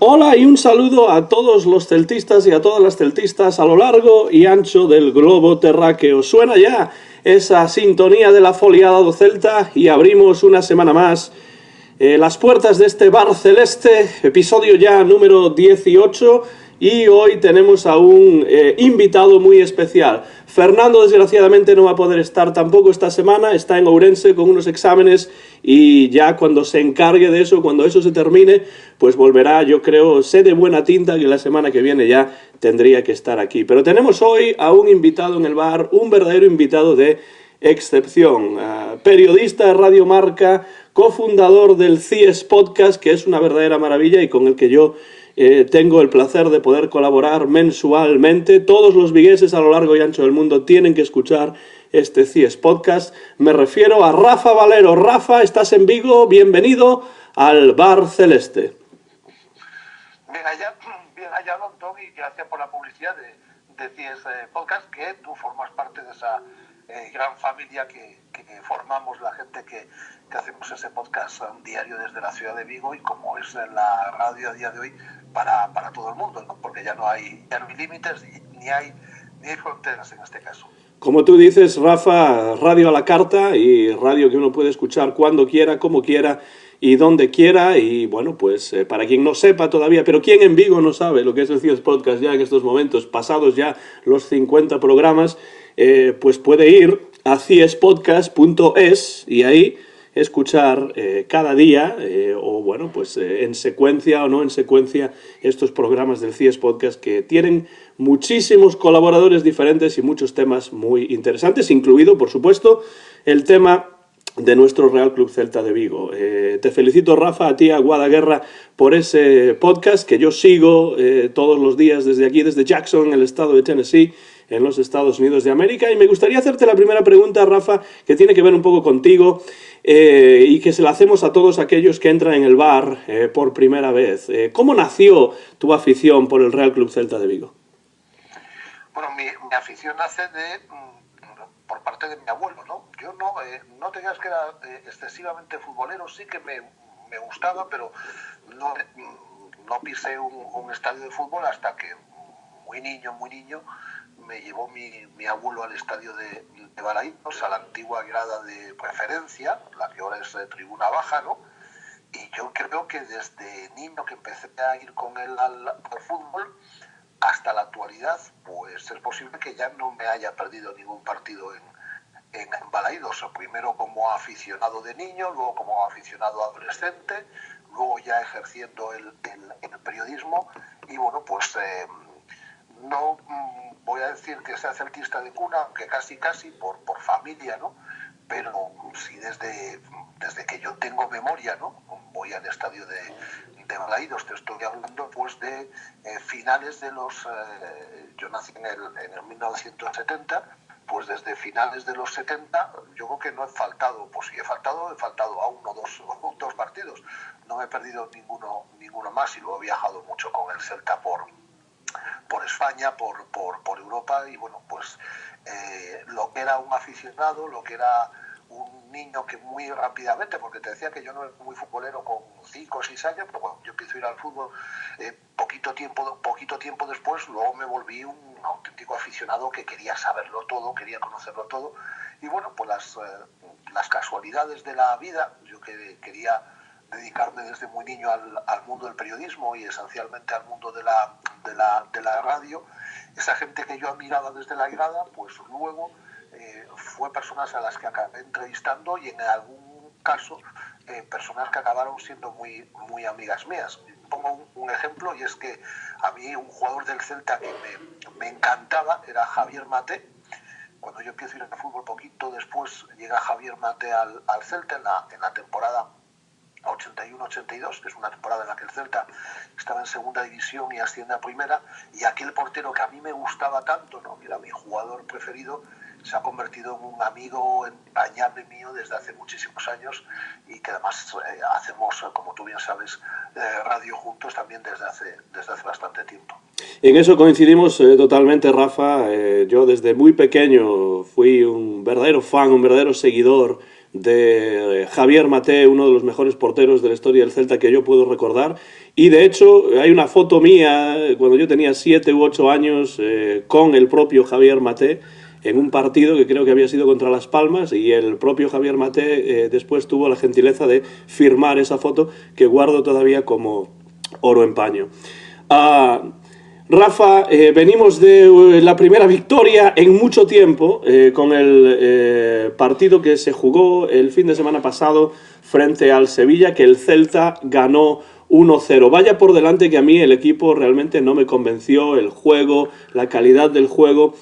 Hola y un saludo a todos los celtistas y a todas las celtistas a lo largo y ancho del globo terráqueo. Suena ya esa sintonía de la foliada do Celta y abrimos una semana más las puertas de este bar celeste, episodio ya número 18, y hoy tenemos a un invitado muy especial. Fernando desgraciadamente no va a poder estar tampoco esta semana, está en Ourense con unos exámenes y ya cuando se encargue de eso, cuando eso se termine, pues volverá, yo creo, sé de buena tinta que la semana que viene ya tendría que estar aquí. Pero tenemos hoy a un invitado en el bar, un verdadero invitado de excepción, periodista de Radio Marca, cofundador del CIES Podcast, que es una verdadera maravilla y con el que yo tengo el placer de poder colaborar mensualmente. Todos los vigueses a lo largo y ancho del mundo tienen que escuchar este CIES Podcast. Me refiero a Rafa Valero. Rafa, estás en Vigo, bienvenido al Bar Celeste. Bien hallado, Antón, y gracias por la publicidad de CIES Podcast, que tú formas parte de esa gran familia que formamos la gente que hacemos ese podcast diario desde la ciudad de Vigo, y como es la radio a día de hoy para todo el mundo, ¿no? Porque ya no hay límites ni hay fronteras en este caso. Como tú dices, Rafa, radio a la carta y radio que uno puede escuchar cuando quiera, como quiera y donde quiera. Y bueno, pues para quien no sepa todavía, pero quien en Vigo no sabe lo que es el CIES Podcast ya en estos momentos, pasados ya los 50 programas, pues puede ir a ciespodcast.es y ahí escuchar cada día o bueno, pues en secuencia o no en secuencia estos programas del CIES Podcast, que tienen muchísimos colaboradores diferentes y muchos temas muy interesantes, incluido, por supuesto, el tema de nuestro Real Club Celta de Vigo. Te felicito, Rafa, a ti, a Guadaguerra, por ese podcast que yo sigo todos los días desde aquí, desde Jackson, en el estado de Tennessee, en los Estados Unidos de América. Y me gustaría hacerte la primera pregunta, Rafa, que tiene que ver un poco contigo y que se la hacemos a todos aquellos que entran en el bar por primera vez. ¿Cómo nació tu afición por el Real Club Celta de Vigo? Bueno, mi afición nace por parte de mi abuelo, ¿no? Yo no te digas que era excesivamente futbolero, sí que me gustaba, pero no pisé un estadio de fútbol hasta que muy niño me llevó mi abuelo al estadio de Balaídos, a la antigua grada de preferencia, la que ahora es tribuna baja, ¿no? Y yo creo que desde niño que empecé a ir con él al fútbol hasta la actualidad, pues es posible que ya no me haya perdido ningún partido en Balaídos. Primero como aficionado de niño, luego como aficionado adolescente, luego ya ejerciendo el periodismo. Y bueno, pues no voy a decir que sea celtista de cuna, aunque casi por familia, ¿no? Pero sí desde que yo tengo memoria, ¿no? Voy al estadio de Balaídos, te estoy hablando pues de finales de los... yo nací en el 1970, pues desde finales de los 70, yo creo que no he faltado, pues si he faltado a uno o dos partidos. No me he perdido ninguno más, y luego he viajado mucho con el Celta por España, por Europa, y bueno, pues lo que era un aficionado, lo que era un niño que muy rápidamente, porque te decía que yo no era muy futbolero con 5 o 6 años, pero cuando yo empiezo a ir al fútbol poquito tiempo después, luego me volví un auténtico aficionado que quería saberlo todo, quería conocerlo todo. Y bueno, pues las casualidades de la vida, yo que quería dedicarme desde muy niño al mundo del periodismo y esencialmente al mundo de la radio. Esa gente que yo admiraba desde la grada, pues luego fue personas a las que acabé entrevistando, y en algún caso personas que acabaron siendo muy amigas mías. Pongo un ejemplo, y es que a mí un jugador del Celta que me encantaba era Javier Mate. Cuando yo empiezo a ir al fútbol, poquito después llega Javier Mate al Celta en la temporada 81-82, que es una temporada en la que el Celta estaba en segunda división y asciende a primera, y aquel portero que a mí me gustaba tanto, ¿no? Que era mi jugador preferido, se ha convertido en un amigo entrañable mío desde hace muchísimos años, y que además hacemos, como tú bien sabes, radio juntos también desde hace bastante tiempo. En eso coincidimos totalmente, Rafa. Yo desde muy pequeño fui un verdadero fan, un verdadero seguidor de Javier Maté, uno de los mejores porteros de la historia del Celta que yo puedo recordar. Y de hecho hay una foto mía cuando yo tenía 7 u 8 años con el propio Javier Maté en un partido que creo que había sido contra Las Palmas, y el propio Javier Maté después tuvo la gentileza de firmar esa foto que guardo todavía como oro en paño. Rafa, venimos de la primera victoria en mucho tiempo con el partido que se jugó el fin de semana pasado frente al Sevilla, que el Celta ganó 1-0. Vaya por delante que a mí el equipo realmente no me convenció, el juego, la calidad del juego.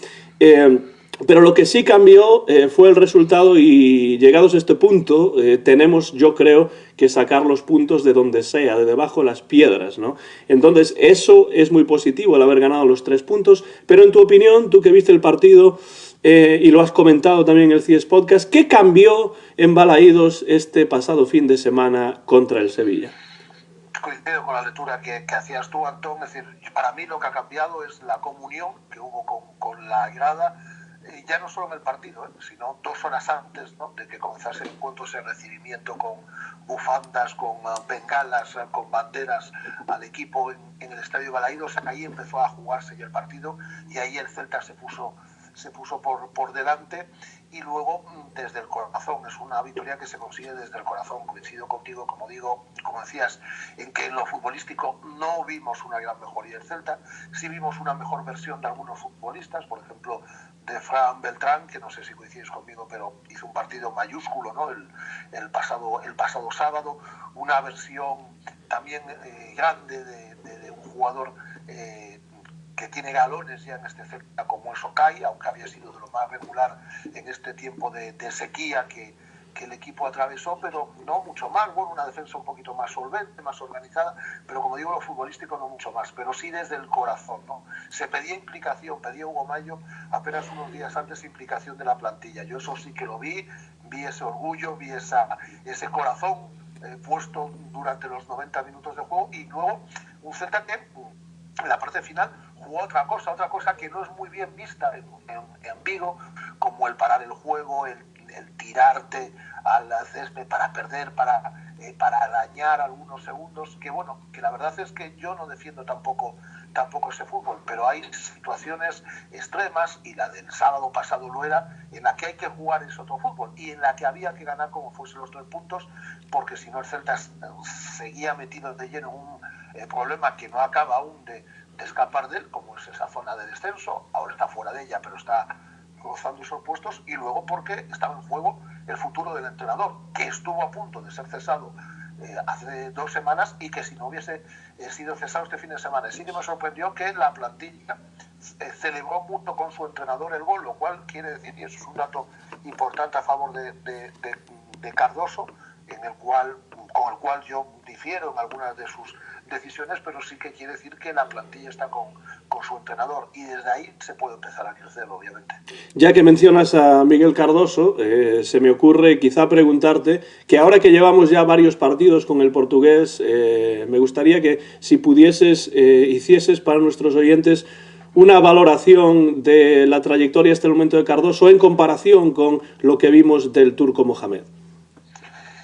Pero lo que sí cambió fue el resultado, y llegados a este punto tenemos, yo creo, que sacar los puntos de donde sea, de debajo de las piedras, ¿no? Entonces eso es muy positivo, el haber ganado los 3 puntos, pero en tu opinión, tú que viste el partido y lo has comentado también en el CIES Podcast, ¿qué cambió en Balaídos este pasado fin de semana contra el Sevilla? Coincido con la lectura que hacías tú, Antón. Es decir, para mí lo que ha cambiado es la comunión que hubo con la grada, ya no solo en el partido, sino 2 horas antes, ¿no?, de que comenzase el encuentro, ese recibimiento con bufandas, con bengalas, con banderas al equipo en el Estadio Balaídos. Ahí empezó a jugarse ya el partido, y ahí el Celta se puso por delante, y luego desde el corazón. Es una victoria que se consigue desde el corazón. Coincido contigo, como decías, en que en lo futbolístico no vimos una gran mejoría del Celta. Sí vimos una mejor versión de algunos futbolistas, por ejemplo de Fran Beltrán, que no sé si coincides conmigo, pero hizo un partido mayúsculo, ¿no?, el pasado sábado. Una versión también grande de un jugador que tiene galones ya en este Celta, como es Okay, aunque había sido de lo más regular en este tiempo de sequía que el equipo atravesó, pero no mucho más. Bueno, una defensa un poquito más solvente, más organizada, pero como digo, lo futbolístico no mucho más, pero sí desde el corazón, ¿no? Se pedía implicación, pedía Hugo Mayo apenas unos días antes implicación de la plantilla. Yo eso sí que lo vi ese orgullo, vi ese corazón puesto durante los 90 minutos de juego, y luego un Celta que en la parte final jugó otra cosa que no es muy bien vista en Vigo, como el parar el juego, el tirarte al césped para perder, para arañar algunos segundos, que bueno, que la verdad es que yo no defiendo tampoco ese fútbol, pero hay situaciones extremas, y la del sábado pasado lo era, en la que hay que jugar ese otro fútbol, y en la que había que ganar como fuesen los 3 puntos, porque si no el Celta seguía metido de lleno en un problema que no acaba aún de escapar de él, como es esa zona de descenso. Ahora está fuera de ella, pero está rozando esos puestos, y luego porque estaba en juego el futuro del entrenador, que estuvo a punto de ser cesado hace 2 semanas, y que si no hubiese sido cesado este fin de semana. Sí que me sorprendió que la plantilla celebró mucho con su entrenador el gol, lo cual quiere decir, y eso es un dato importante a favor de Cardoso, con el cual yo difiero en algunas de sus decisiones, pero sí que quiere decir que la plantilla está con su entrenador, y desde ahí se puede empezar a crecer, obviamente. Ya que mencionas a Miguel Cardoso, se me ocurre quizá preguntarte que ahora que llevamos ya varios partidos con el portugués, me gustaría que si pudieses, hicieses para nuestros oyentes una valoración de la trayectoria hasta el momento de Cardoso en comparación con lo que vimos del turco Mohamed.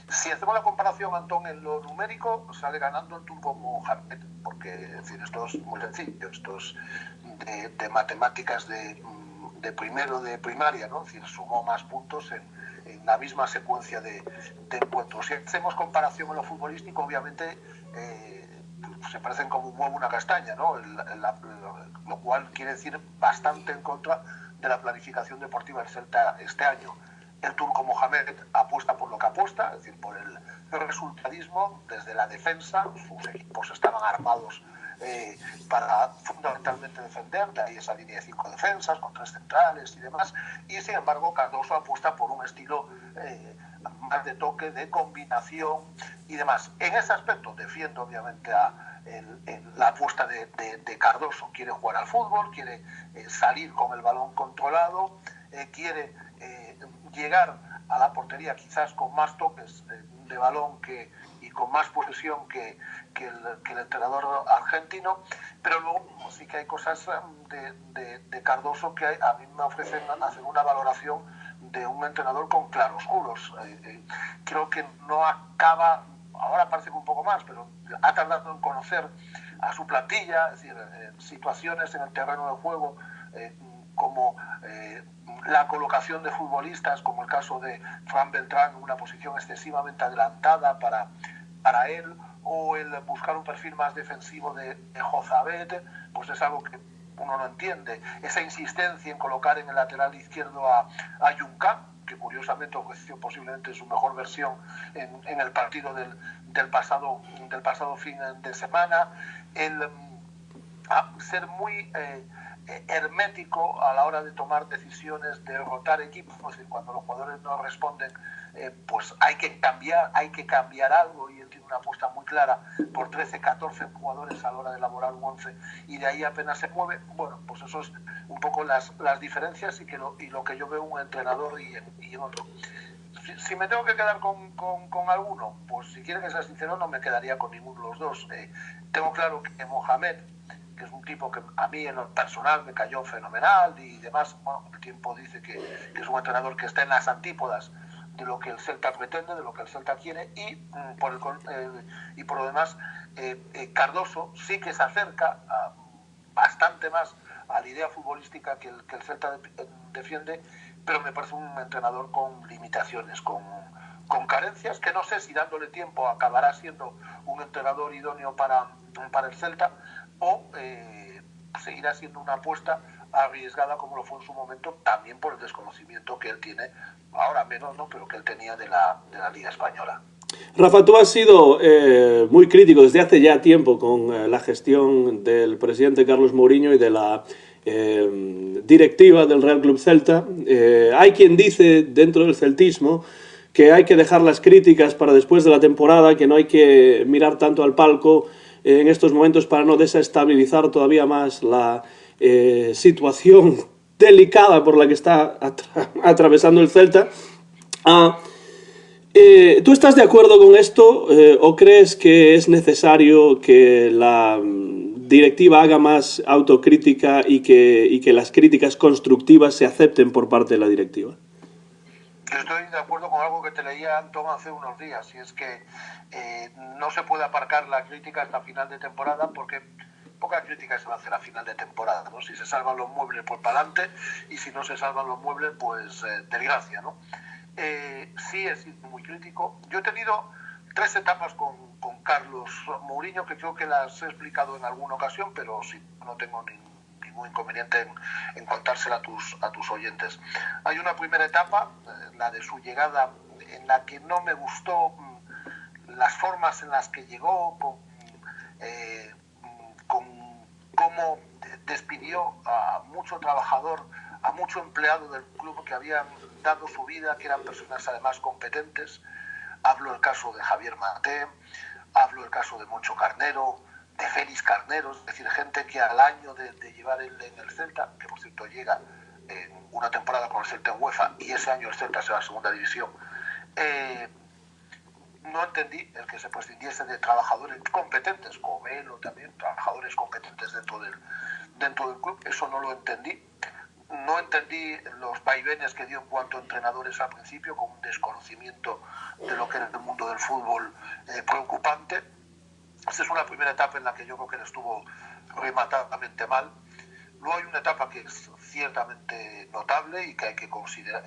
Si hacemos la comparación, Antón, en lo numérico, sale ganando el turco Mohamed, porque en fin, esto es muy sencillo, esto es de matemáticas de primero de primaria, ¿no? Es decir, sumó más puntos en la misma secuencia de encuentros. Si hacemos comparación en lo futbolístico, obviamente se parecen como un huevo y una castaña, ¿no? Lo cual quiere decir bastante en contra de la planificación deportiva del Celta este año. El turco Mohamed apuesta por lo que apuesta, es decir, por el resultadismo desde la defensa. Sus equipos estaban armados para fundamentalmente defender, de ahí esa línea de 5 defensas con 3 centrales y demás, y sin embargo Cardoso apuesta por un estilo más de toque, de combinación y demás. En ese aspecto defiendo obviamente la apuesta de Cardoso. Quiere jugar al fútbol, quiere salir con el balón controlado, quiere llegar a la portería quizás con más toques de balón y con más posesión que el entrenador argentino, pero luego sí que hay cosas de Cardoso que a mí me ofrecen hacer una valoración de un entrenador con claroscuros. Creo que no acaba, ahora parece que un poco más, pero ha tardado en conocer a su plantilla, es decir, situaciones en el terreno de juego, como la colocación de futbolistas, como el caso de Fran Beltrán en una posición excesivamente adelantada para él, o el buscar un perfil más defensivo de Jozabet, pues es algo que uno no entiende. Esa insistencia en colocar en el lateral izquierdo a Juncan, que curiosamente ofreció posiblemente su mejor versión en el partido del pasado fin de semana, el ser muy hermético a la hora de tomar decisiones, de rotar equipos, es decir, cuando los jugadores no responden, pues hay que cambiar algo, y él tiene una apuesta muy clara por 13, 14 jugadores a la hora de elaborar un 11, y de ahí apenas se mueve. Bueno, pues eso es un poco las diferencias y lo que yo veo en un entrenador y en otro. Si me tengo que quedar con alguno, pues si quiere que sea sincero, no me quedaría con ninguno de los dos. Tengo claro que Mohamed, que es un tipo que a mí en lo personal me cayó fenomenal y demás, bueno, el tiempo dice que es un entrenador que está en las antípodas de lo que el Celta pretende, de lo que el Celta quiere, y por lo demás Cardoso sí que se acerca bastante más a la idea futbolística que el Celta defiende, pero me parece un entrenador con limitaciones, con carencias, que no sé si dándole tiempo acabará siendo un entrenador idóneo para el Celta, o seguirá siendo una apuesta arriesgada como lo fue en su momento, también por el desconocimiento que él tiene, ahora menos, ¿no?, pero que él tenía de la Liga Española. Rafa, tú has sido muy crítico desde hace ya tiempo con la gestión del presidente Carlos Mourinho y de la directiva del Real Club Celta. Hay quien dice dentro del celtismo que hay que dejar las críticas para después de la temporada, que no hay que mirar tanto al palco en estos momentos para no desestabilizar todavía más la situación delicada por la que está atravesando el Celta. ¿Tú estás de acuerdo con esto o crees que es necesario que la directiva haga más autocrítica y que las críticas constructivas se acepten por parte de la directiva? Yo estoy de acuerdo con algo que te leía, Antón, hace unos días, y es que no se puede aparcar la crítica hasta final de temporada, porque poca crítica se va a hacer a final de temporada, ¿no? Si se salvan los muebles, pues para adelante, y si no se salvan los muebles, pues desgracia, ¿no? Sí he sido muy crítico. Yo he tenido 3 etapas con Carlos Mourinho, que creo que las he explicado en alguna ocasión, pero sí, no tengo ningún inconveniente en contársela a tus oyentes. Hay una primera etapa, la de su llegada, en la que no me gustó las formas en las que llegó, con cómo despidió a mucho trabajador, a mucho empleado del club que habían dado su vida, que eran personas además competentes. Hablo del caso de Javier Maté, hablo del caso de Moncho Carnero, de Félix Carnero, es decir, gente que al año de llevar él en el Celta, que por cierto llega en una temporada con el Celta en UEFA, y ese año el Celta se va a segunda división, no entendí el que se prescindiese de trabajadores competentes, como él, o también trabajadores competentes dentro del club. Eso no lo entendí. No entendí los vaivenes que dio en cuanto a entrenadores al principio, con un desconocimiento de lo que era el mundo del fútbol preocupante. Esa es una primera etapa en la que yo creo que él estuvo rematadamente mal. Luego hay una etapa que es ciertamente notable y que hay que considerar,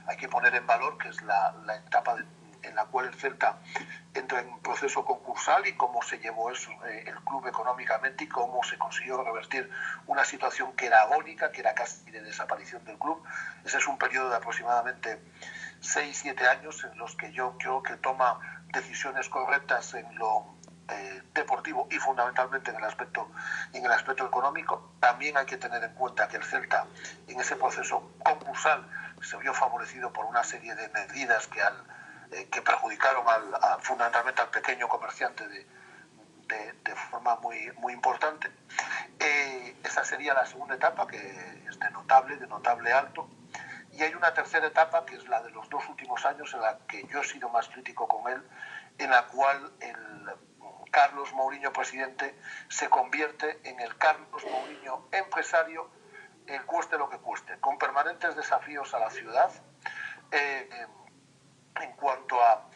hay que poner en valor, que es la etapa en la cual el Celta entra en un proceso concursal, y cómo se llevó eso el club económicamente, y cómo se consiguió revertir una situación que era agónica, que era casi de desaparición del club. Ese es un periodo de aproximadamente 6-7 años en los que yo creo que toma decisiones correctas en lo deportivo y fundamentalmente en el aspecto económico. También hay que tener en cuenta que el Celta en ese proceso concursal se vio favorecido por una serie de medidas que perjudicaron fundamentalmente al pequeño comerciante de forma muy, muy importante. Esa sería la segunda etapa, que es de notable alto. Y hay una tercera etapa, que es la de los 2 últimos años, en la que yo he sido más crítico con él, en la cual el Carlos Mourinho presidente se convierte en el Carlos Mourinho empresario, cueste lo que cueste, con permanentes desafíos a la ciudad, En cuanto a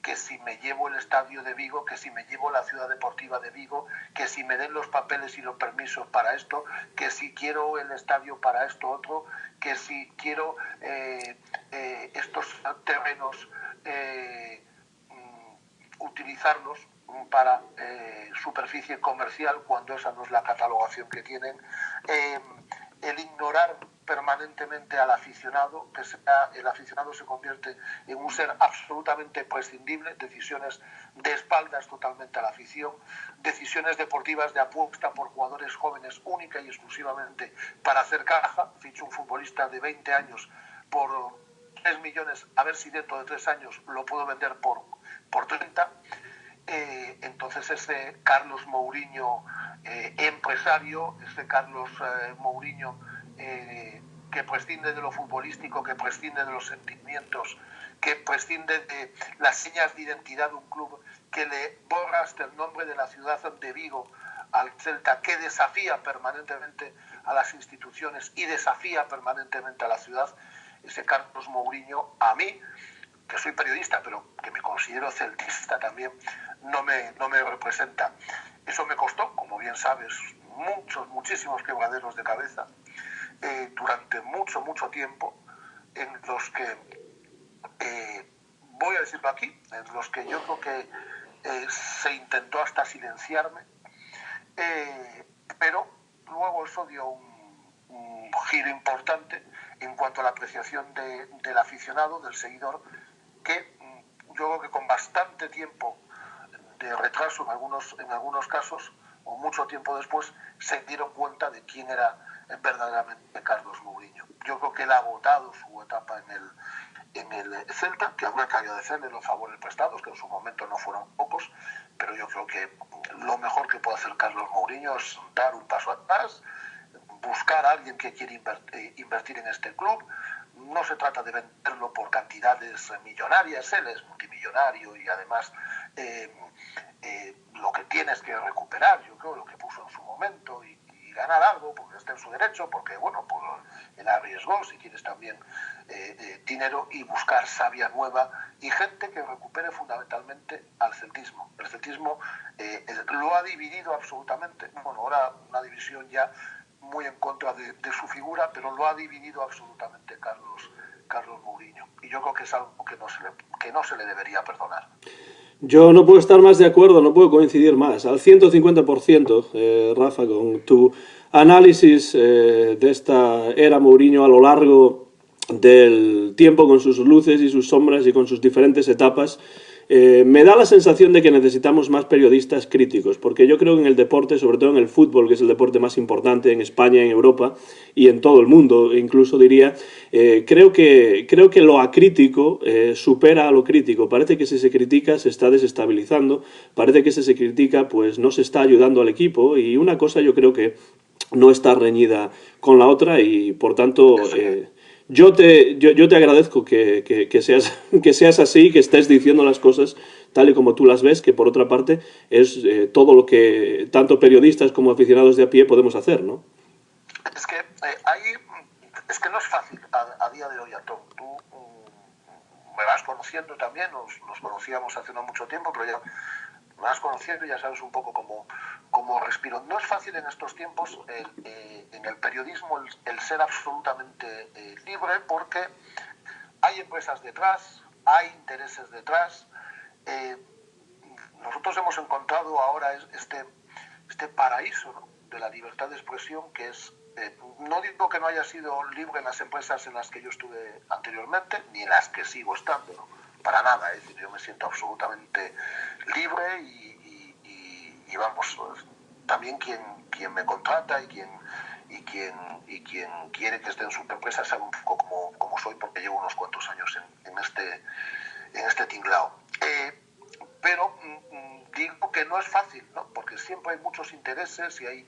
que si me llevo el estadio de Vigo, que si me llevo la ciudad deportiva de Vigo, que si me den los papeles y los permisos para esto, que si quiero el estadio para esto otro, que si quiero estos terrenos utilizarlos para superficie comercial cuando esa no es la catalogación que tienen, el ignorar permanentemente al aficionado, que el aficionado se convierte en un ser absolutamente prescindible, decisiones de espaldas totalmente a la afición, decisiones deportivas de apuesta por jugadores jóvenes única y exclusivamente para hacer caja. Ficho un futbolista de 20 años por 3 millones, a ver si dentro de 3 años lo puedo vender por 30. Entonces ese Carlos Mourinho empresario, ese Carlos Mourinho que prescinde de lo futbolístico, que prescinde de los sentimientos, que prescinde de las señas de identidad de un club, que le borra hasta el nombre de la ciudad de Vigo al Celta, que desafía permanentemente a las instituciones y desafía permanentemente a la ciudad, ese Carlos Mourinho, a mí, que soy periodista, pero que me considero celtista también, no me representa. Eso me costó, como bien sabes, muchísimos quebraderos de cabeza durante mucho tiempo, en los que, voy a decirlo aquí, en los que yo creo que se intentó hasta silenciarme, pero luego eso dio un giro importante en cuanto a la apreciación del aficionado, del seguidor, que yo creo que con bastante tiempo de retraso en algunos casos, o mucho tiempo después, se dieron cuenta de quién era verdaderamente Carlos Mourinho. Yo creo que él ha agotado su etapa en el Celta, que habrá que agradecerle los favores prestados, que en su momento no fueron pocos, pero yo creo que lo mejor que puede hacer Carlos Mourinho es dar un paso atrás, buscar a alguien que quiere invertir en este club. No se trata de venderlo por cantidades millonarias, él es multimillonario y además lo que tiene es que recuperar, yo creo, lo que puso en su momento y ganar algo, porque está en su derecho, porque, bueno, pues él arriesgó, si quieres también, dinero, y buscar savia nueva y gente que recupere fundamentalmente al celtismo. El celtismo lo ha dividido absolutamente, bueno, ahora una división ya muy en contra de su figura, pero lo ha dividido absolutamente Carlos Mourinho. Y yo creo que es algo que no se le debería perdonar. Yo no puedo estar más de acuerdo, no puedo coincidir más. Al 150%, Rafa, con tu análisis de esta era Mourinho a lo largo del tiempo, con sus luces y sus sombras y con sus diferentes etapas. Me da la sensación de que necesitamos más periodistas críticos, porque yo creo que en el deporte, sobre todo en el fútbol, que es el deporte más importante en España, en Europa y en todo el mundo, incluso diría, creo que lo acrítico supera a lo crítico. Parece que si se critica se está desestabilizando, parece que si se critica pues no se está ayudando al equipo, y una cosa yo creo que no está reñida con la otra, y por tanto yo te agradezco que seas así, que estés diciendo las cosas tal y como tú las ves, que por otra parte es todo lo que tanto periodistas como aficionados de a pie podemos hacer, ¿no? Es que no es fácil a día de hoy, Antón. Tú me vas conociendo también, nos conocíamos hace no mucho tiempo, pero ya me vas conociendo y ya sabes un poco cómo respiro. No es fácil en estos tiempos en el periodismo el ser absolutamente libre, porque hay empresas detrás, hay intereses detrás. Nosotros hemos encontrado ahora este paraíso, ¿no?, de la libertad de expresión, que es, no digo que no haya sido libre en las empresas en las que yo estuve anteriormente, ni en las que sigo estando, ¿no?, para nada. Es decir, yo me siento absolutamente libre y vamos, pues, también quien me contrata y quien quiere que esté en su empresa sabe un poco cómo soy, porque llevo unos cuantos años en este tinglao. Pero digo que no es fácil, ¿no?, porque siempre hay muchos intereses y hay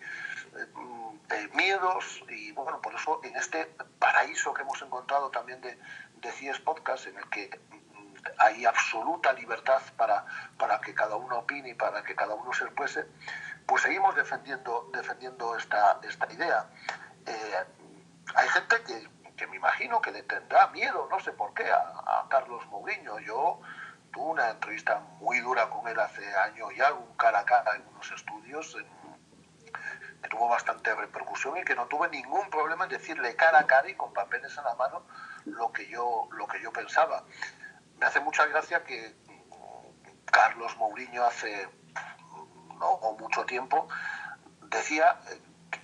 miedos, y bueno, por eso en este paraíso que hemos encontrado también de CIES Podcast, en el que hay absoluta libertad para que cada uno opine y para que cada uno se exprese, pues seguimos defendiendo esta idea. Hay gente que me imagino que le tendrá miedo, no sé por qué, a Carlos Mourinho. Yo tuve una entrevista muy dura con él hace años ya, un cara a cara en unos estudios, que tuvo bastante repercusión y que no tuve ningún problema en decirle cara a cara y con papeles en la mano lo que yo pensaba. Me hace mucha gracia que Carlos Mourinho hace no mucho tiempo decía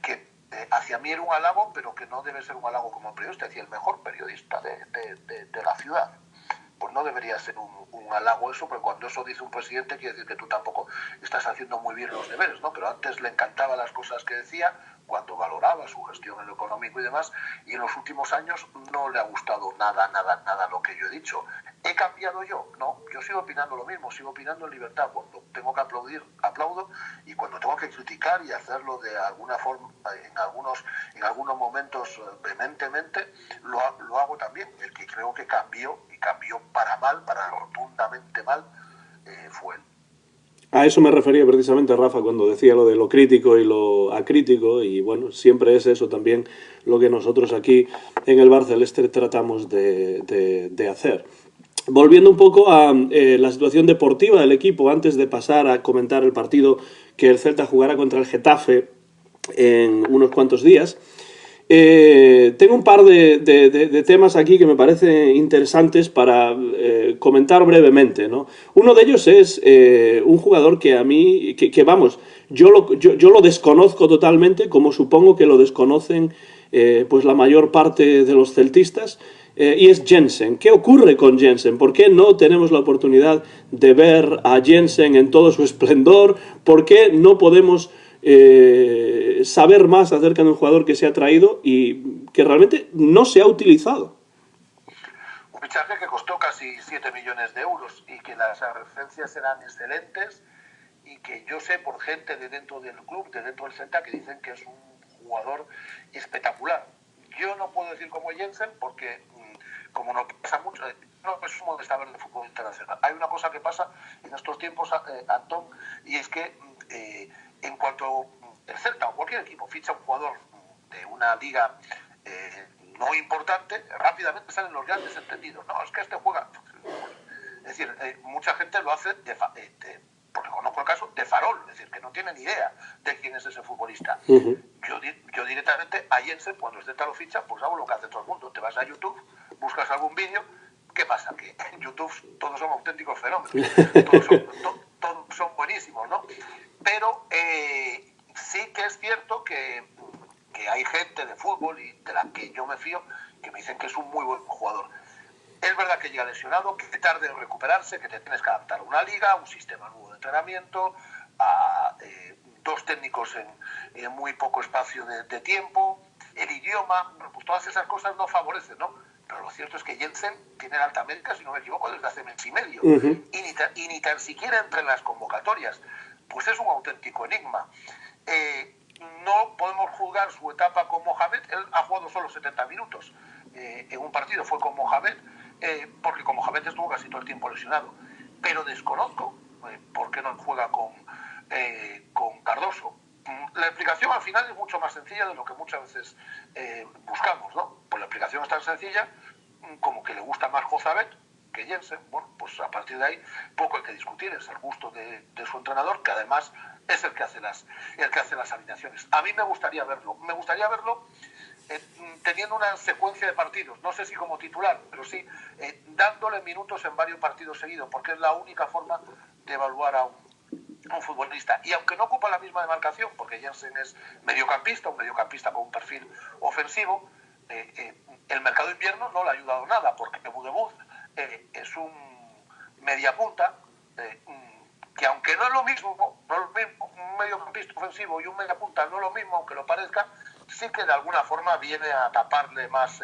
que hacia mí era un halago, pero que no debe ser un halago como periodista, decía el mejor periodista de la ciudad. Pues no debería ser un halago eso, porque cuando eso dice un presidente quiere decir que tú tampoco estás haciendo muy bien los deberes, ¿no? Pero antes le encantaban las cosas que decía, cuando valoraba su gestión en lo económico y demás, y en los últimos años no le ha gustado nada lo que yo he dicho. ¿He cambiado yo? No, yo sigo opinando lo mismo, sigo opinando en libertad. Cuando tengo que aplaudir, aplaudo, y cuando tengo que criticar y hacerlo de alguna forma, en algunos momentos vehementemente, lo hago también. El que creo que cambió, y cambió para mal, para rotundamente mal, fue él. A eso me refería precisamente, Rafa, cuando decía lo de lo crítico y lo acrítico, y bueno, siempre es eso también lo que nosotros aquí en el Bar Celeste tratamos de hacer. Volviendo un poco a la situación deportiva del equipo, antes de pasar a comentar el partido que el Celta jugará contra el Getafe en unos cuantos días, tengo un par de temas aquí que me parecen interesantes para comentar brevemente, ¿no? Uno de ellos es un jugador que a mí, vamos, yo lo desconozco totalmente, como supongo que lo desconocen pues la mayor parte de los celtistas, y es Jensen. ¿Qué ocurre con Jensen? ¿Por qué no tenemos la oportunidad de ver a Jensen en todo su esplendor? ¿Por qué no podemos saber más acerca de un jugador que se ha traído y que realmente no se ha utilizado? Un fichaje que costó casi 7 millones de euros y que las referencias eran excelentes, y que yo sé por gente de dentro del club, de dentro del Celta, que dicen que es un jugador espectacular. Yo no puedo decir como Jensen porque, como no pasa mucho, no presumo de saber de fútbol internacional. Hay una cosa que pasa en estos tiempos, Antón, y es que en cuanto el Celta o cualquier equipo ficha un jugador de una liga no importante, rápidamente salen los grandes entendidos. No, es que este juega. Es decir, mucha gente lo hace porque conozco el caso, de farol, es decir, que no tienen idea de quién es ese futbolista. Yo directamente a Jensen, cuando el Celta lo ficha, pues hago lo que hace todo el mundo. Te vas a YouTube, buscas algún vídeo. ¿Qué pasa? Que en YouTube todos son auténticos fenómenos. Todos son buenísimos, ¿no? Pero sí que es cierto que hay gente de fútbol, y de la que yo me fío, que me dicen que es un muy buen jugador. Es verdad que llega lesionado, que tarde en recuperarse, que te tienes que adaptar a una liga, a un sistema nuevo de entrenamiento, a dos técnicos en muy poco espacio de tiempo, el idioma. Bueno, pues todas esas cosas no favorecen, ¿no? Pero lo cierto es que Jensen tiene el alta médica, si no me equivoco, desde hace mes y medio. Y ni tan siquiera entra en las convocatorias. Pues es un auténtico enigma. No podemos juzgar su etapa con Mohamed. Él ha jugado solo 70 minutos en un partido, fue con Mohamed, porque con Mohamed estuvo casi todo el tiempo lesionado. Pero desconozco por qué no juega con Cardoso. La explicación al final es mucho más sencilla de lo que muchas veces buscamos, ¿no? Pues la explicación es tan sencilla como que le gusta más Jozabet que Jensen. Bueno, pues a partir de ahí poco hay que discutir, es el gusto de su entrenador, que además es el que hace las alineaciones. A mí me gustaría verlo teniendo una secuencia de partidos, no sé si como titular, pero sí dándole minutos en varios partidos seguidos, porque es la única forma de evaluar a un futbolista. Y aunque no ocupa la misma demarcación, porque Jensen es mediocampista, un mediocampista con un perfil ofensivo, el mercado de invierno no le ha ayudado nada, porque Budebuz es un mediapunta que, aunque no es lo mismo, un mediocampista ofensivo y un mediapunta no es lo mismo, aunque lo parezca, sí que de alguna forma viene a taparle más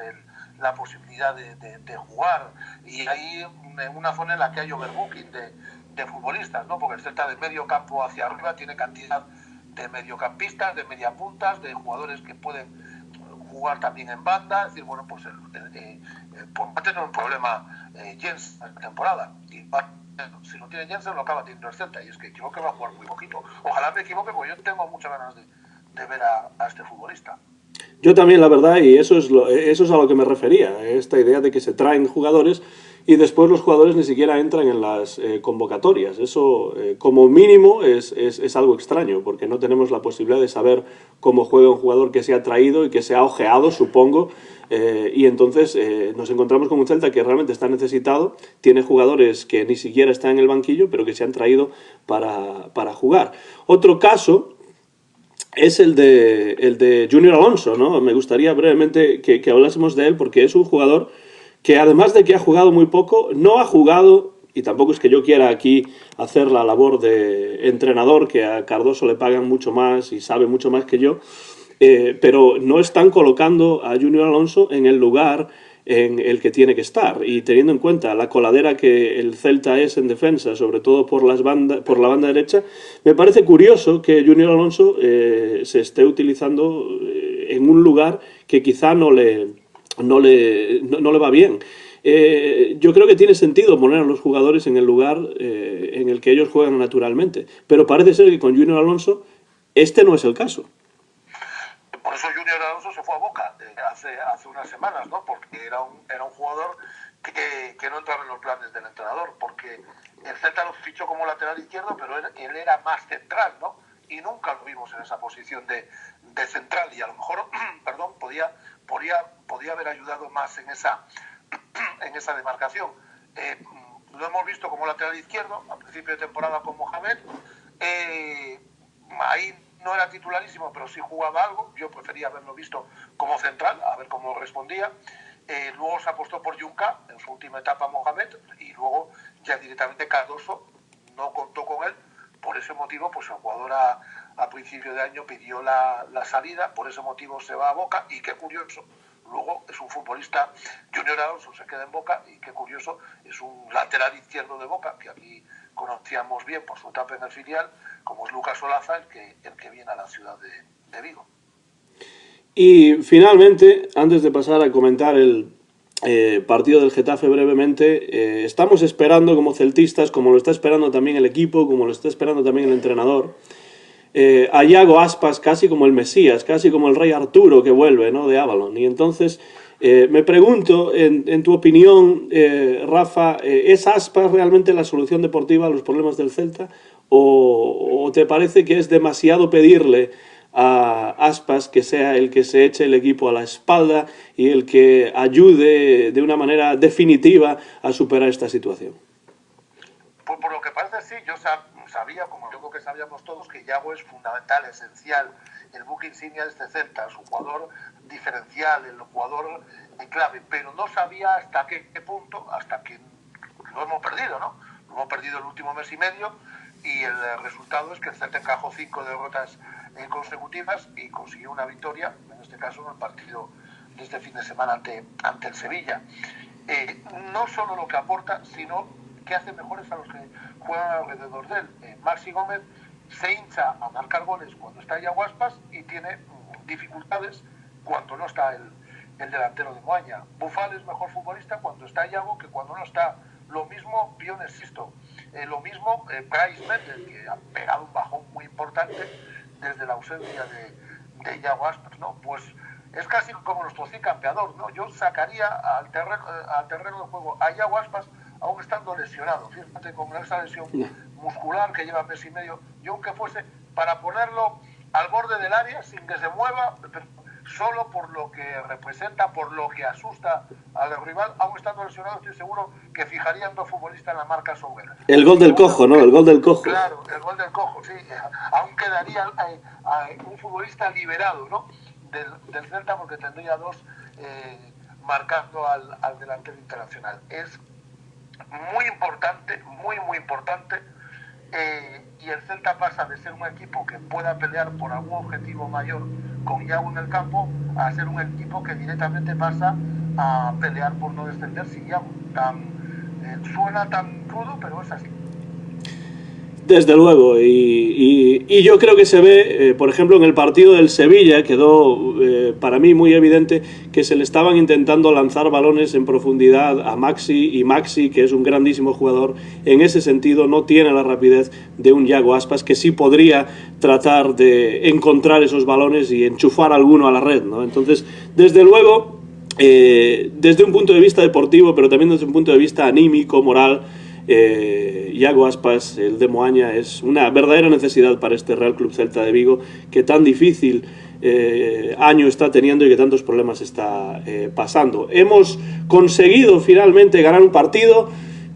la posibilidad de jugar. Y ahí en una zona en la que hay overbooking de futbolistas, ¿no? Porque el Celta de medio campo hacia arriba tiene cantidad de mediocampistas, de mediapuntas, de jugadores que pueden jugar también en banda. Es decir, bueno, pues va a tener un problema Jensen en la temporada, y si no tiene Jensen lo acaba teniendo el Celta, y es que creo que va a jugar muy poquito. Ojalá me equivoque, porque yo tengo muchas ganas de ver a este futbolista. Yo también, la verdad, y eso es a lo que me refería, esta idea de que se traen jugadores y después los jugadores ni siquiera entran en las convocatorias. Eso, como mínimo, es algo extraño, porque no tenemos la posibilidad de saber cómo juega un jugador que se ha traído y que se ha ojeado, supongo, y entonces nos encontramos con un Celta que realmente está necesitado, tiene jugadores que ni siquiera están en el banquillo, pero que se han traído para jugar. Otro caso es el de Junior Alonso, ¿no? Me gustaría brevemente que hablásemos de él porque es un jugador que además de que ha jugado muy poco, no ha jugado, y tampoco es que yo quiera aquí hacer la labor de entrenador, que a Cardoso le pagan mucho más y sabe mucho más que yo, pero no están colocando a Junior Alonso en el lugar en el que tiene que estar. Y teniendo en cuenta la coladera que el Celta es en defensa, sobre todo por la banda derecha, me parece curioso que Junior Alonso se esté utilizando en un lugar que quizá no le va bien. Yo creo que tiene sentido poner a los jugadores en el lugar en el que ellos juegan naturalmente, pero parece ser que con Junior Alonso este no es el caso. Por eso Junior Alonso se fue a Boca hace unas semanas, ¿no? Porque era un jugador que no entraba en los planes del entrenador, porque el Celta lo fichó como lateral izquierdo, pero él era más central, ¿no? Y nunca lo vimos en esa posición de central, y a lo mejor, perdón, podía haber ayudado más en esa demarcación. Lo hemos visto como lateral izquierdo a principio de temporada con Mohamed. Ahí no era titularísimo, pero sí jugaba algo. Yo prefería haberlo visto como central, a ver cómo respondía. Luego se apostó por Junca en su última etapa Mohamed, y luego ya directamente Cardoso no contó con él. Por ese motivo, pues el jugador a principio de año pidió la salida, por ese motivo se va a Boca, y qué curioso, luego es un futbolista, Junior Alonso se queda en Boca, y qué curioso, es un lateral izquierdo de Boca, que aquí conocíamos bien por su etapa en el filial, como es Lucas Olaza, el que viene a la ciudad de Vigo. Y finalmente, antes de pasar a comentar el partido del Getafe brevemente, estamos esperando como celtistas, como lo está esperando también el equipo, como lo está esperando también el entrenador, a Iago Aspas casi como el Mesías, casi como el rey Arturo que vuelve, ¿no?, de Avalon. Y entonces me pregunto, en tu opinión, Rafa, ¿es Aspas realmente la solución deportiva a los problemas del Celta? ¿O te parece que es demasiado pedirle a Aspas que sea el que se eche el equipo a la espalda y el que ayude de una manera definitiva a superar esta situación? Pues por lo que parece, sí, yo sabía, como yo creo que sabíamos todos, que Iago es fundamental, esencial, el buque insignia de este Celta, es un jugador diferencial, el jugador clave, pero no sabía hasta qué punto, hasta que lo hemos perdido, ¿no? Lo hemos perdido el último mes y medio, y el resultado es que el Celta encajó 5 derrotas consecutivas y consiguió una victoria, en este caso en el partido de este fin de semana ante el Sevilla. No solo lo que aporta, sino que hace mejores a los que juegan alrededor de él. Maxi Gómez se hincha a marcar goles cuando está Iago Aspas y tiene dificultades cuando no está el delantero de Moaña. Bufal es mejor futbolista cuando está Iago que cuando no está. Lo mismo Pione Sisto. Lo mismo Bryce Méndez, que ha pegado un bajón muy importante desde la ausencia de Iago Aspas, ¿no? Pues es casi como nuestro campeador, ¿no? Yo sacaría al terreno de juego a Iago Aspas aún estando lesionado. Fíjate, con esa lesión muscular que lleva mes y medio, yo aunque fuese para ponerlo al borde del área sin que se mueva, solo por lo que representa, por lo que asusta al rival, aún estando lesionado, estoy seguro que fijarían dos futbolistas en la marca sobre él. El gol del cojo, ¿no? El gol del cojo. Claro, el gol del cojo, sí. Aún quedaría un futbolista liberado, ¿no?, del Celta, porque tendría dos marcando al delantero internacional. Es muy importante, muy importante, y el Celta pasa de ser un equipo que pueda pelear por algún objetivo mayor con Iago en el campo a ser un equipo que directamente pasa a pelear por no descender sin Iago. Suena tan crudo, pero es así. Desde luego, y yo creo que se ve, por ejemplo, en el partido del Sevilla, quedó para mí muy evidente que se le estaban intentando lanzar balones en profundidad a Maxi, y Maxi, que es un grandísimo jugador, en ese sentido no tiene la rapidez de un Yago Aspas, que sí podría tratar de encontrar esos balones y enchufar alguno a la red, ¿no? Entonces, desde luego, desde un punto de vista deportivo, pero también desde un punto de vista anímico, moral, Yago Aspas, el de Moaña, es una verdadera necesidad para este Real Club Celta de Vigo, que tan difícil año está teniendo y que tantos problemas está pasando. Hemos conseguido finalmente ganar un partido,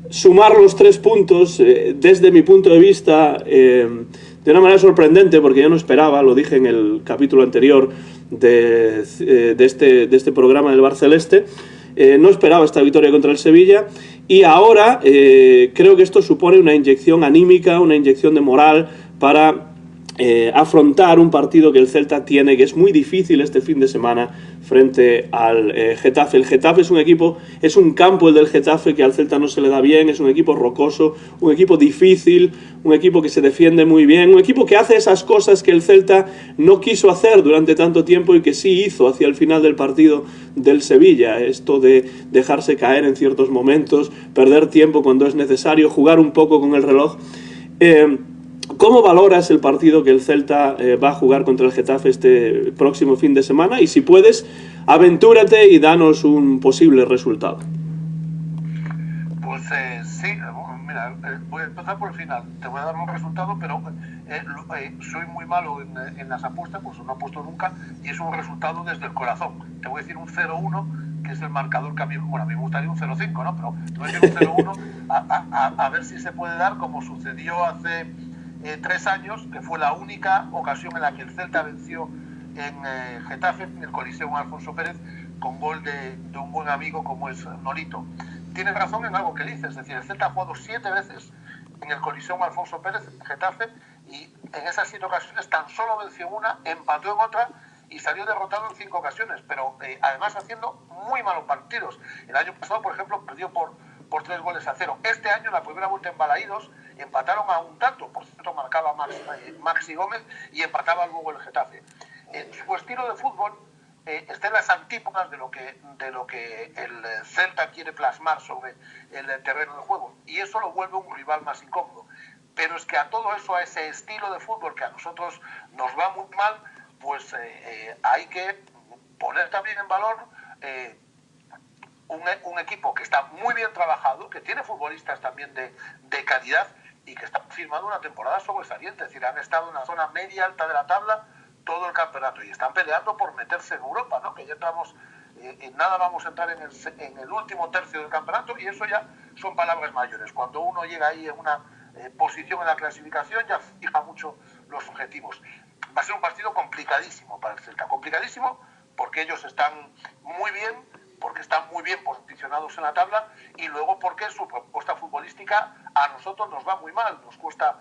sumar los 3 puntos, desde mi punto de vista, de una manera sorprendente, porque yo no esperaba, lo dije en el capítulo anterior de este programa del Bar Celeste, no esperaba esta victoria contra el Sevilla, y ahora creo que esto supone una inyección anímica, una inyección de moral para afrontar un partido que el Celta tiene, que es muy difícil este fin de semana, frente al Getafe. El Getafe es un equipo, es un campo el del Getafe que al Celta no se le da bien, es un equipo rocoso, un equipo difícil, un equipo que se defiende muy bien, un equipo que hace esas cosas que el Celta no quiso hacer durante tanto tiempo y que sí hizo hacia el final del partido del Sevilla, esto de dejarse caer en ciertos momentos, perder tiempo cuando es necesario, jugar un poco con el reloj. ¿Cómo valoras el partido que el Celta va a jugar contra el Getafe este próximo fin de semana? Y si puedes, aventúrate y danos un posible resultado. Pues sí, mira, voy a empezar por el final. Te voy a dar un resultado, pero soy muy malo en las apuestas, pues no apuesto nunca, y es un resultado desde el corazón. Te voy a decir un 0-1, que es el marcador que a mí me gustaría un 0-5, ¿no? Pero te voy a decir un 0-1 a ver si se puede dar como sucedió hace 3 años, que fue la única ocasión en la que el Celta venció en Getafe, en el Coliseo Alfonso Pérez, con gol de un buen amigo como es Nolito. Tienes razón en algo que dices, es decir, el Celta ha jugado 7 veces en el Coliseo Alfonso Pérez, Getafe, y en esas 7 ocasiones tan solo venció una, empató en otra y salió derrotado en 5 ocasiones, pero además haciendo muy malos partidos. El año pasado, por ejemplo, perdió por 3-0. Este año, en la primera vuelta en Balaídos, empataron a un tanto, por cierto, marcaba Maxi Gómez y empataba luego el Getafe. Su estilo de fútbol está en las antípodas de lo que el Celta quiere plasmar sobre el terreno de juego, y eso lo vuelve un rival más incómodo. Pero es que a todo eso, a ese estilo de fútbol que a nosotros nos va muy mal, pues hay que poner también en valor un equipo que está muy bien trabajado, que tiene futbolistas también de calidad y que está firmando una temporada sobresaliente. Es decir, han estado en la zona media alta de la tabla todo el campeonato y están peleando por meterse en Europa, ¿no? Que ya entramos, en nada vamos a entrar en el último tercio del campeonato, y eso ya son palabras mayores. Cuando uno llega ahí en una posición en la clasificación, ya fija mucho los objetivos. Va a ser un partido complicadísimo para el Celta, complicadísimo porque ellos están muy bien, porque están muy bien posicionados en la tabla, y luego porque su propuesta futbolística a nosotros nos va muy mal, nos cuesta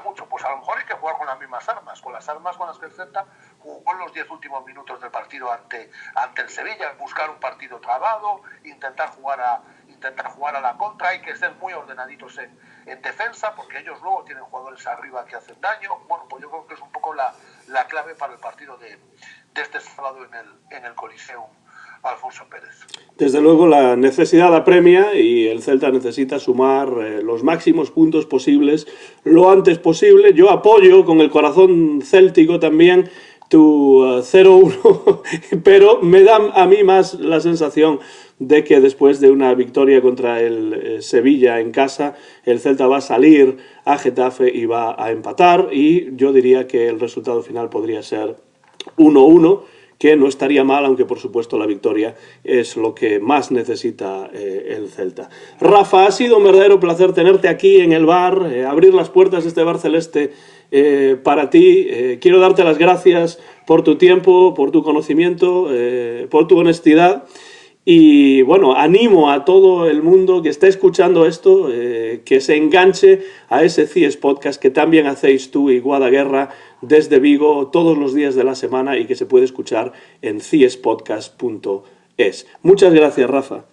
mucho. Pues a lo mejor hay que jugar con las mismas armas, con las armas con las que el Celta jugó en los 10 últimos minutos del partido ante el Sevilla, buscar un partido trabado, intentar jugar a la contra. Hay que ser muy ordenaditos en defensa, porque ellos luego tienen jugadores arriba que hacen daño. Bueno, pues yo creo que es un poco la clave para el partido de este sábado en el Coliseo Alfonso Pérez. Desde luego la necesidad apremia y el Celta necesita sumar los máximos puntos posibles lo antes posible. Yo apoyo con el corazón céltico también tu 0-1, pero me da a mí más la sensación de que después de una victoria contra el Sevilla en casa, el Celta va a salir a Getafe y va a empatar, y yo diría que el resultado final podría ser 1-1, que no estaría mal, aunque por supuesto la victoria es lo que más necesita el Celta. Rafa, ha sido un verdadero placer tenerte aquí en el bar, abrir las puertas de este Bar Celeste para ti. Quiero darte las gracias por tu tiempo, por tu conocimiento, por tu honestidad. Y bueno, animo a todo el mundo que esté escuchando esto, que se enganche a ese CIES Podcast que también hacéis tú y Guadaguerra desde Vigo todos los días de la semana, y que se puede escuchar en ciespodcast.es. Muchas gracias, Rafa.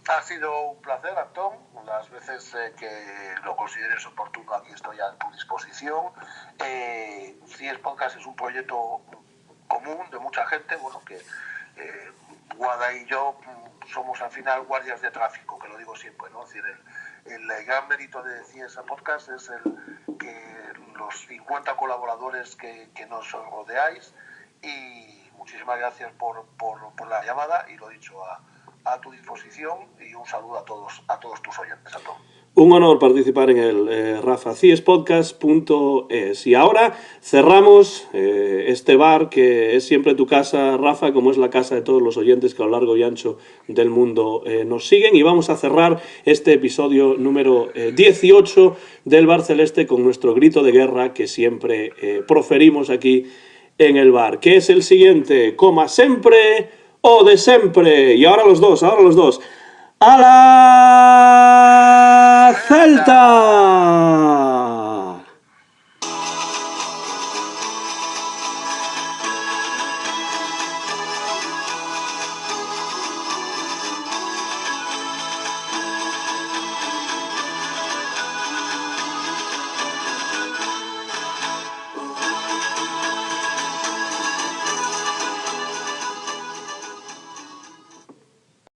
Ha sido un placer, Antón, las veces veces que lo consideres oportuno, aquí estoy a tu disposición. CIES Podcast es un proyecto común de mucha gente, bueno, que Guada y yo somos al final guardias de tráfico, que lo digo siempre, ¿no? Es decir, el gran mérito de CIES Podcast es el que los 50 colaboradores que nos rodeáis, y muchísimas gracias por la llamada, y lo dicho, a tu disposición, y un saludo a todos tus oyentes, a todos. Un honor participar en el Rafa, ciespodcast.es. Y ahora cerramos este bar que es siempre tu casa, Rafa, como es la casa de todos los oyentes que a lo largo y ancho del mundo nos siguen. Y vamos a cerrar este episodio número 18 del Bar Celeste con nuestro grito de guerra que siempre proferimos aquí en el bar, que es el siguiente: coma sempre o de sempre. Y ahora los dos. ¡A la Celta!